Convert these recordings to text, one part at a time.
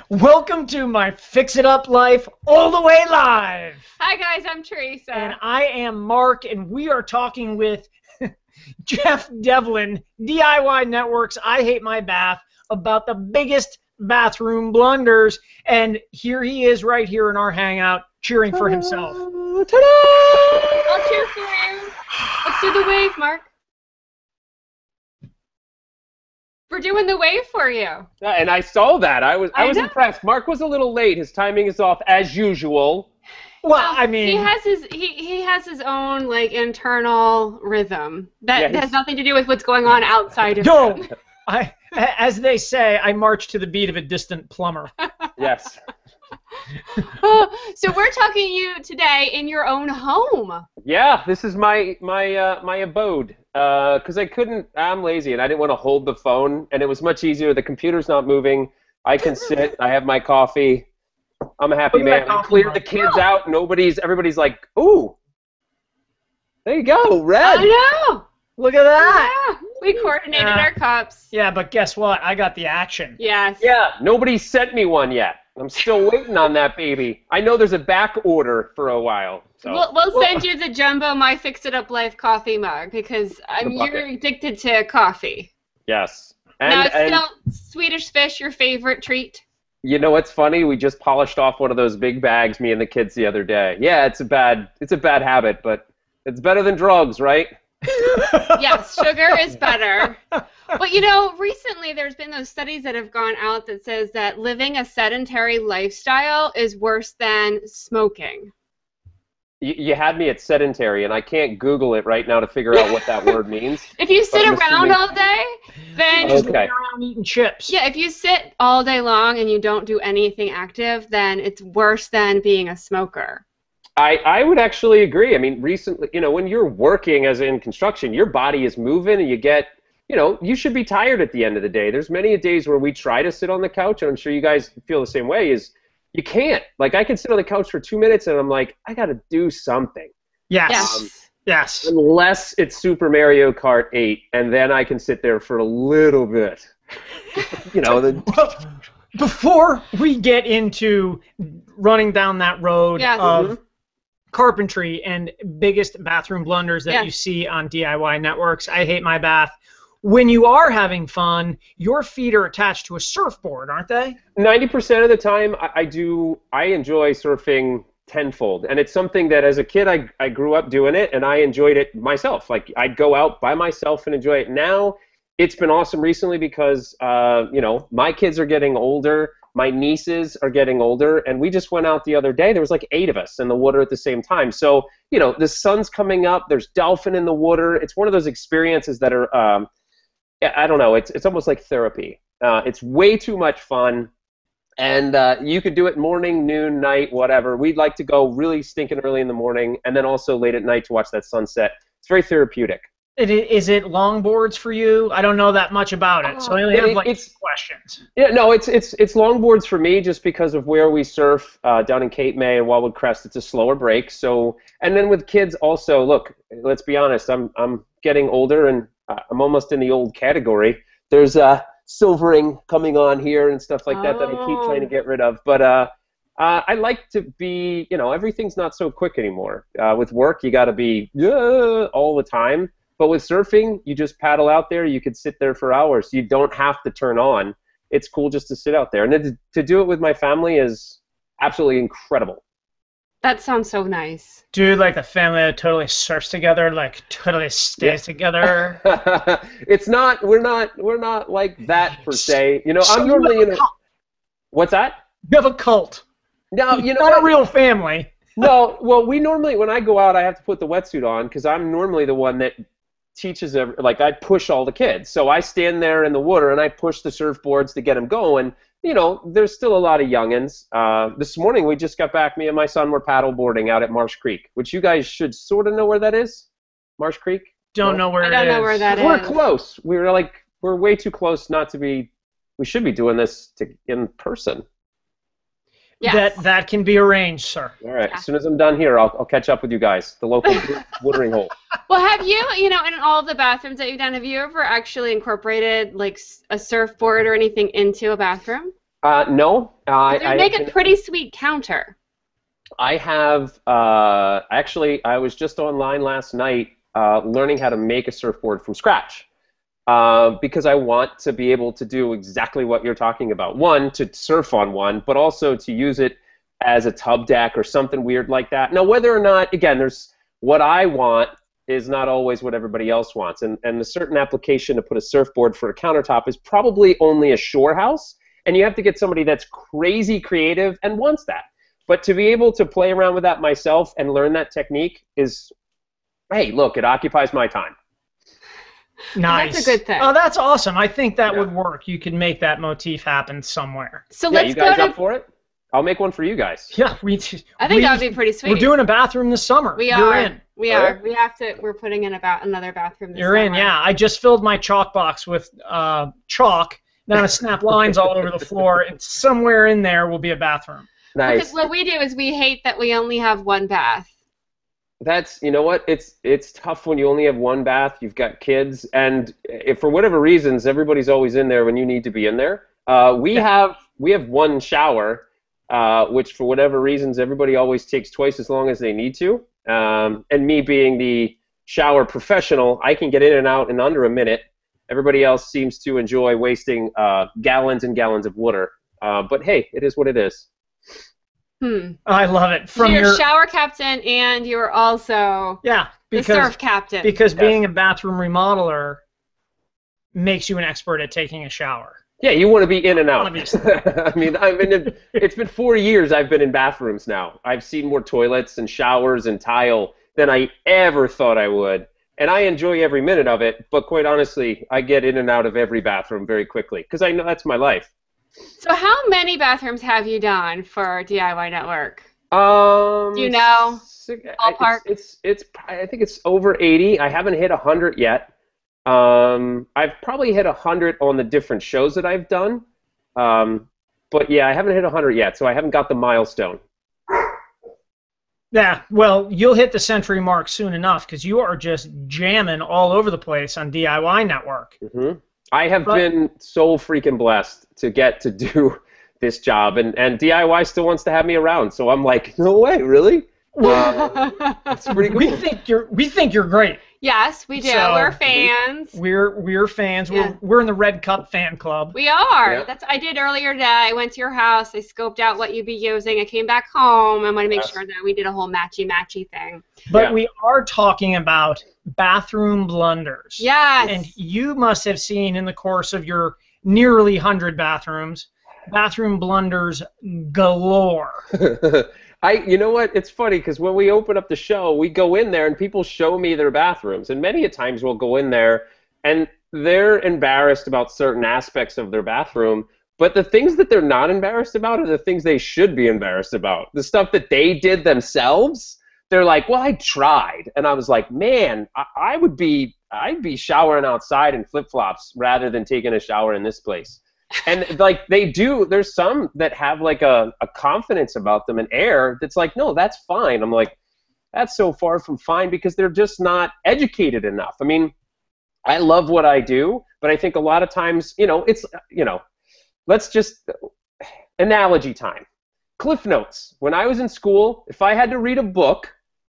Welcome to my Fix It Up Life all the way live. Hi guys, I'm Teresa. And I am Mark, and we are talking with Jeff Devlin, DIY Networks, I Hate My Bath, about the biggest bathroom blunders. And here he is right here in our hangout, cheering for himself. Ta-da! I'll cheer for you. Let's do the wave, Mark. We're doing the wave for you. Yeah, and I saw that. I was impressed. Mark was a little late. His timing is off as usual. Well, I mean, he has his own like internal rhythm that has nothing to do with what's going on outside of him. As they say, I march to the beat of a distant plumber. Yes. So we're talking to you today in your own home. Yeah, this is my abode. Because I'm lazy and I didn't want to hold the phone, and it was much easier. The computer's not moving. I can sit. I have my coffee. I'm a happy man. I cleared the kids out. Everybody's like, ooh, there you go, red. I know. Look at that. Yeah, we coordinated our cups. Yeah, but guess what? I got the action. Yes. Yeah, nobody sent me one yet. I'm still waiting on that baby. I know there's a back order for a while. So. We'll send you the jumbo My Fix It Up Life coffee mug because you're addicted to coffee. Yes. Now, it's still Swedish fish your favorite treat? You know what's funny? We just polished off one of those big bags, me and the kids, the other day. Yeah, it's a bad habit, but it's better than drugs, right? Yes, sugar is better. But you know, recently there's been those studies that have gone out that says that living a sedentary lifestyle is worse than smoking. You had me at sedentary, and I can't Google it right now to figure out what that word means. If you sit around all day, then just sit around eating chips. Yeah, if you sit all day long and you don't do anything active, then it's worse than being a smoker. I would actually agree. I mean, recently, when you're working as in construction, your body is moving, and you get, you should be tired at the end of the day. There's many days where we try to sit on the couch, and I'm sure you guys feel the same way, is you can't. Like, I can sit on the couch for 2 minutes, and I'm like, I got to do something. Yes. Yes. Unless it's Super Mario Kart 8, and then I can sit there for a little bit. Before we get into running down that road of carpentry and biggest bathroom blunders that you see on DIY Networks, I Hate My Bath. When you are having fun, your feet are attached to a surfboard, aren't they? 90% of the time, I enjoy surfing tenfold. And it's something that as a kid, I grew up doing it, and I enjoyed it myself. Like, I'd go out by myself and enjoy it. Now, it's been awesome recently because, my kids are getting older. My nieces are getting older, and we just went out the other day. There was like 8 of us in the water at the same time. So, the sun's coming up. There's dolphin in the water. It's one of those experiences that are, I don't know. It's almost like therapy. It's way too much fun, and you could do it morning, noon, night, whatever. We'd like to go really stinking early in the morning, and then also late at night to watch that sunset. It's very therapeutic. Is it longboards for you? I don't know that much about it, so I only have questions. Yeah, no, it's longboards for me just because of where we surf down in Cape May and Wildwood Crest. It's a slower break. So, and then with kids also, look, let's be honest. I'm getting older, and I'm almost in the old category. There's silvering coming on here and stuff like that I keep trying to get rid of. But I like to be, everything's not so quick anymore. With work, you got to be all the time. But with surfing, you just paddle out there. You could sit there for hours. You don't have to turn on. It's cool just to sit out there. And then to do it with my family is absolutely incredible. That sounds so nice. Dude, like the family that totally surfs together, like totally stays together. We're not like that per se. I'm normally in a... What's that? You have a cult. No, not a real family. No, well, we normally, when I go out, I have to put the wetsuit on because I'm normally the one that teaches, I push all the kids. So I stand there in the water and I push the surfboards to get them going. There's still a lot of youngins. This morning we just got back, me and my son were paddle boarding out at Marsh Creek, which you guys should sort of know where that is. Marsh Creek? Don't know where it is. I don't know where that is. We're close. We're way too close not to be, we should be doing this in person. Yes. That can be arranged, sir. All right. As soon as I'm done here, I'll catch up with you guys. The local watering hole. Well, have you, in all of the bathrooms that you've done, have you ever actually incorporated like a surfboard or anything into a bathroom? No, They make a pretty sweet counter. I have, actually, I was just online last night learning how to make a surfboard from scratch because I want to be able to do exactly what you're talking about. One, to surf on one, but also to use it as a tub deck or something weird like that. Now, whether or not, again, there's what I want is not always what everybody else wants. And the certain application to put a surfboard for a countertop is probably only a shore house, and you have to get somebody that's crazy creative and wants that. But to be able to play around with that myself and learn that technique is, hey, look, it occupies my time. Nice. That's a good thing. Oh, that's awesome. I think that would work. You can make that motif happen somewhere. So let's you guys up for it? I'll make one for you guys. Yeah, I think that would be pretty sweet. We're doing a bathroom this summer. You're in. We are. We have to. We're putting in another bathroom this You're summer. in, yeah. I just filled my chalk box with chalk. Now I snap lines all over the floor, and somewhere in there will be a bathroom. Nice. Because what we do is we hate that we only have one bath. That's, you know what, it's tough when you only have one bath, you've got kids, and if for whatever reasons, everybody's always in there when you need to be in there. We have one shower, which for whatever reasons, everybody always takes twice as long as they need to. And me being the shower professional, I can get in and out in under a minute. Everybody else seems to enjoy wasting gallons and gallons of water. But hey, it is what it is. I love it. So you're a shower captain, and you're also the surf captain. Because being a bathroom remodeler makes you an expert at taking a shower. Yeah, you want to be in and out. Obviously. I mean, it's been 4 years I've been in bathrooms now. I've seen more toilets and showers and tile than I ever thought I would. And I enjoy every minute of it, but quite honestly, I get in and out of every bathroom very quickly because I know that's my life. So how many bathrooms have you done for DIY Network? Do you know? Ballpark? I think it's over 80. I haven't hit 100 yet. I've probably hit 100 on the different shows that I've done. But yeah, I haven't hit 100 yet, so I haven't got the milestone. Yeah, well, you'll hit the century mark soon enough because you are just jamming all over the place on DIY Network. Mm-hmm. I have been so freaking blessed to get to do this job, and DIY still wants to have me around. So I'm like, no way, really? It's pretty cool. We think you're great. Yes, we do. So, we're fans. We're fans. Yeah. We're in the Red Cup fan club. We are. Yeah. That's I did earlier today. I went to your house. I scoped out what you'd be using. I came back home. I want to make sure that we did a whole matchy thing. But we are talking about bathroom blunders. Yes. And you must have seen in the course of your nearly 100 bathrooms, bathroom blunders galore. You know what? It's funny because when we open up the show, we go in there and people show me their bathrooms, and many a times we'll go in there and they're embarrassed about certain aspects of their bathroom, but the things that they're not embarrassed about are the things they should be embarrassed about. The stuff that they did themselves, they're like, well, I tried, and I was like, man, I'd be showering outside in flip-flops rather than taking a shower in this place. And like there's some that have like a confidence about them, an air that's like, no, that's fine. I'm like, that's so far from fine because they're just not educated enough. I mean, I love what I do, but I think a lot of times, let's just, analogy time. Cliff Notes. When I was in school, if I had to read a book,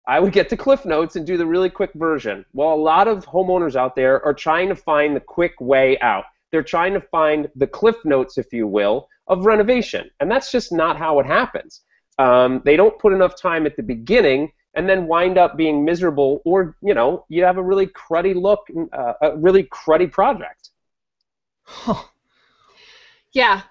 I would get to Cliff Notes and do the really quick version. Well, a lot of homeowners out there are trying to find the quick way out. They're trying to find the Cliff Notes, if you will, of renovation. And that's just not how it happens. They don't put enough time at the beginning and then wind up being miserable, or, you have a really cruddy look, a really cruddy project. Huh. Yeah.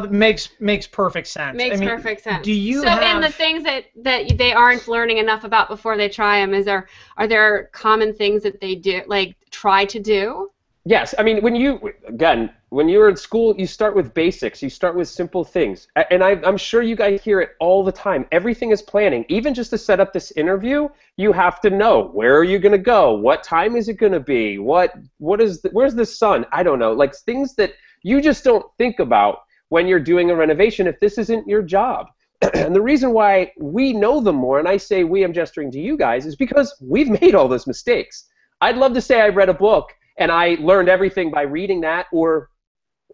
Makes perfect sense. Makes perfect sense. Do you in the things that they aren't learning enough about before they try them, are there common things that they do, like try to do? Yes, I mean, when you're in school, you start with basics. You start with simple things. And I'm sure you guys hear it all the time. Everything is planning. Even just to set up this interview, you have to know, where are you going to go? What time is it going to be? Where's the sun? I don't know. Like things that you just don't think about when you're doing a renovation if this isn't your job. And the reason why we know them more, and I say we, I'm gesturing to you guys, is because we've made all those mistakes. I'd love to say I read a book and I learned everything by reading that, or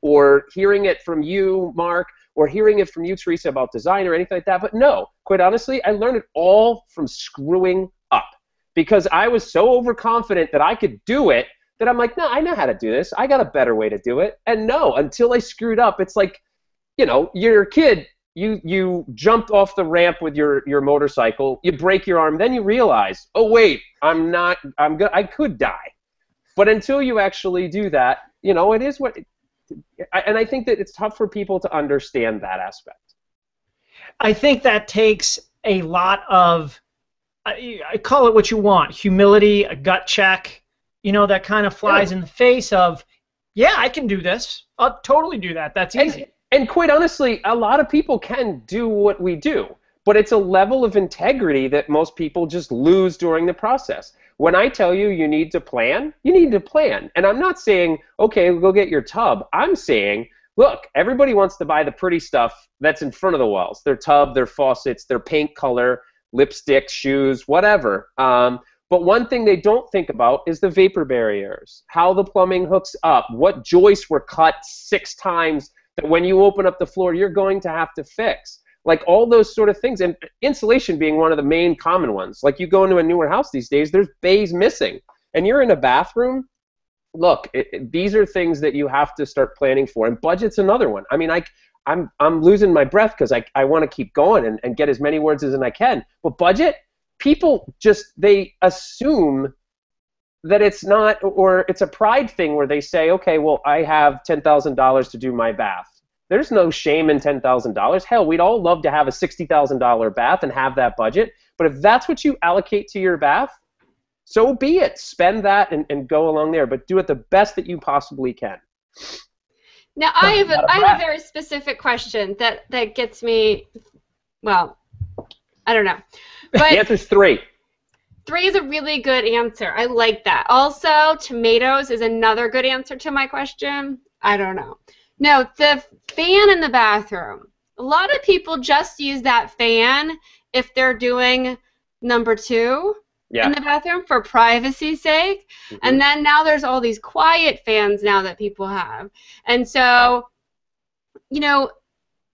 or hearing it from you, Mark, or hearing it from you, Teresa, about design or anything like that. But no, quite honestly, I learned it all from screwing up, because I was so overconfident that I could do it that I'm like, no, I know how to do this. I got a better way to do it. And no, until I screwed up, it's like, you know, you're a kid. You jumped off the ramp with your motorcycle. You break your arm. Then you realize, oh, wait, I could die. But until you actually do that, you know, it is what and I think that it's tough for people to understand that aspect. I think that takes a lot of, I call it what you want, humility, a gut check, you know, that kind of flies in the face of, yeah, I can do this. I'll totally do that. That's easy. And quite honestly, a lot of people can do what we do, but it's a level of integrity that most people just lose during the process. When I tell you you need to plan, you need to plan. And I'm not saying, okay, go get your tub. I'm saying, look, everybody wants to buy the pretty stuff that's in front of the walls. Their tub, their faucets, their paint color, lipstick, shoes, whatever. But one thing they don't think about is the vapor barriers, how the plumbing hooks up, what joists were cut 6 times that when you open up the floor, you're going to have to fix. Like all those sort of things, and insulation being one of the main common ones. Like you go into a newer house these days, there's bays missing. And you're in a bathroom, look, these are things that you have to start planning for. And budget's another one. I mean, I'm losing my breath because I want to keep going and get as many words as I can. But budget, people they assume that it's not, or it's a pride thing where they say, okay, well, I have $10,000 to do my bath. There's no shame in $10,000. Hell, we'd all love to have a $60,000 bath and have that budget. But if that's what you allocate to your bath, so be it. Spend that and go along there. But do it the best that you possibly can. Now, I have a very specific question that gets me, well, I don't know. But the answer's 3. 3 is a really good answer. I like that. Also, tomatoes is another good answer to my question. I don't know. No, the fan in the bathroom. A lot of people just use that fan if they're doing number 2 in the bathroom for privacy's sake. Mm-hmm. And then now there's all these quiet fans now that people have. And so, you know,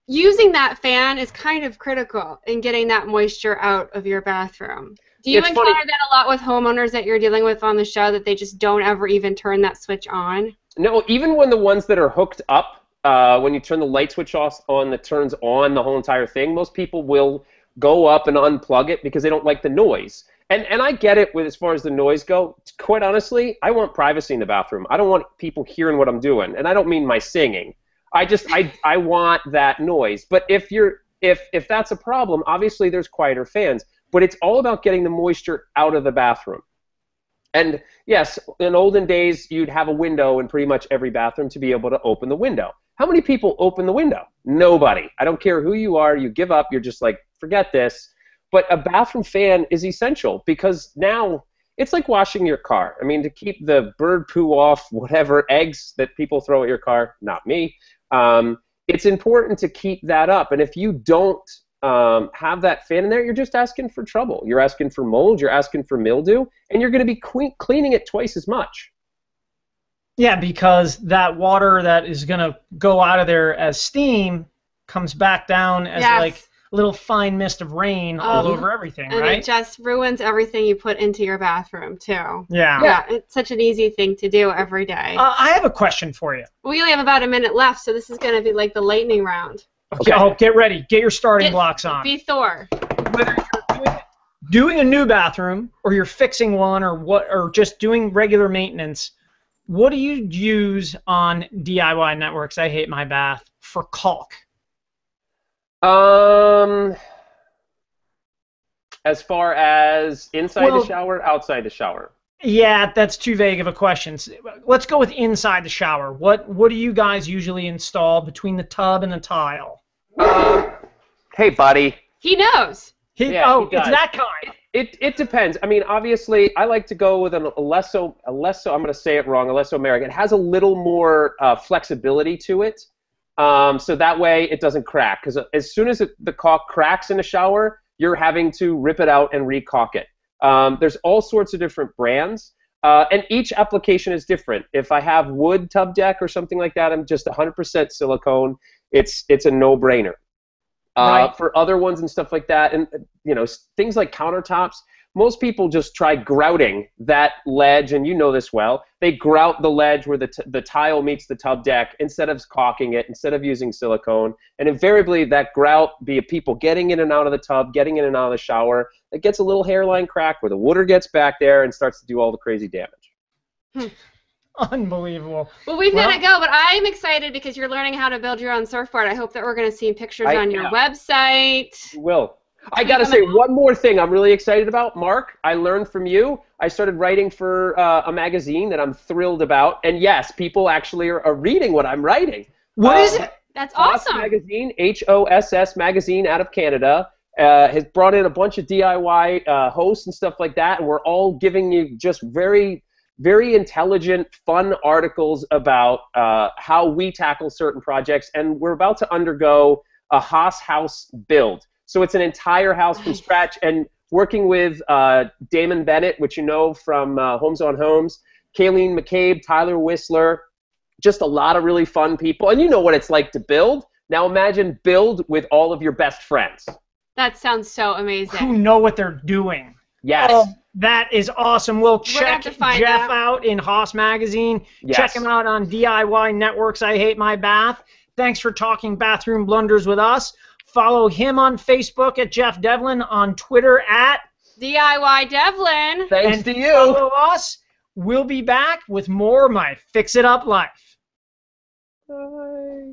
using that fan is kind of critical in getting that moisture out of your bathroom. Do you encounter that a lot with homeowners that you're dealing with on the show, that they just don't ever even turn that switch on? No, even when the ones that are hooked up, when you turn the light switch on that turns on the whole entire thing, most people will go up and unplug it because they don't like the noise. And I get it with as far as the noise go. Quite honestly, I want privacy in the bathroom. I don't want people hearing what I'm doing, and I don't mean my singing. I want that noise. But if that's a problem, obviously there's quieter fans. But it's all about getting the moisture out of the bathroom. And yes, in olden days, you'd have a window in pretty much every bathroom to be able to open the window. How many people open the window? Nobody. I don't care who you are. You give up. You're just like, forget this. But a bathroom fan is essential because now it's like washing your car. I mean, to keep the bird poo off, whatever, eggs that people throw at your car, not me, it's important to keep that up. And if you don't have that fan in there, you're just asking for trouble. You're asking for mold, you're asking for mildew, and you're going to be cleaning it twice as much. Yeah, because that water that is going to go out of there as steam comes back down as like a little fine mist of rain all over everything, and right? And it just ruins everything you put into your bathroom, too. Yeah. Yeah, it's such an easy thing to do every day. I have a question for you. We only have about a minute left, so this is going to be like the lightning round. Okay, get ready. Get your starting blocks on. Be Thor. Whether you're doing a new bathroom or you're fixing one or just doing regular maintenance, what do you use on DIY Networks? I hate my bath for caulk. As far as inside the shower, outside the shower? Yeah, that's too vague of a question. Let's go with inside the shower. What do you guys usually install between the tub and the tile? Hey, buddy. He knows. He does. It's that kind. It depends. I mean, obviously, I like to go with a Alesso, I'm going to say it wrong, Alesso American. It has a little more flexibility to it, so that way it doesn't crack. Because as soon as the caulk cracks in the shower, you're having to rip it out and re-caulk it. There's all sorts of different brands. And each application is different. If I have wood tub deck or something like that, I'm just 100% silicone. It's a no-brainer. Right. For other ones and stuff like that, and things like countertops, most people just try grouting that ledge, and you know this well. They grout the ledge where the tile meets the tub deck instead of caulking it, instead of using silicone. And invariably, that grout, be it people getting in and out of the tub, getting in and out of the shower, it gets a little hairline crack where the water gets back there and starts to do all the crazy damage. Unbelievable. Well, we've got to go, but I'm excited because you're learning how to build your own surfboard. I hope that we're going to see pictures on your website. You will. I got to say one more thing I'm really excited about, Mark. I learned from you. I started writing for a magazine that I'm thrilled about. And yes, people actually are reading what I'm writing. What is it? That's awesome. Magazine, HOSS magazine out of Canada, has brought in a bunch of DIY hosts and stuff like that. And we're all giving you just very, very intelligent, fun articles about how we tackle certain projects. And we're about to undergo a Haas house build. So it's an entire house from scratch, and working with Damon Bennett, which you know from Homes on Homes, Kayleen McCabe, Tyler Whistler, just a lot of really fun people. And you know what it's like to build. Now imagine build with all of your best friends. That sounds so amazing. Who know what they're doing. Yes. Oh, that is awesome. We'll check Jeff out in Haas Magazine. Yes. Check him out on DIY Networks. I Hate My Bath. Thanks for talking bathroom blunders with us. Follow him on Facebook at Jeff Devlin, on Twitter at DIY Devlin. Thanks to you. Follow us. We'll be back with more My Fix It Up Life. Bye.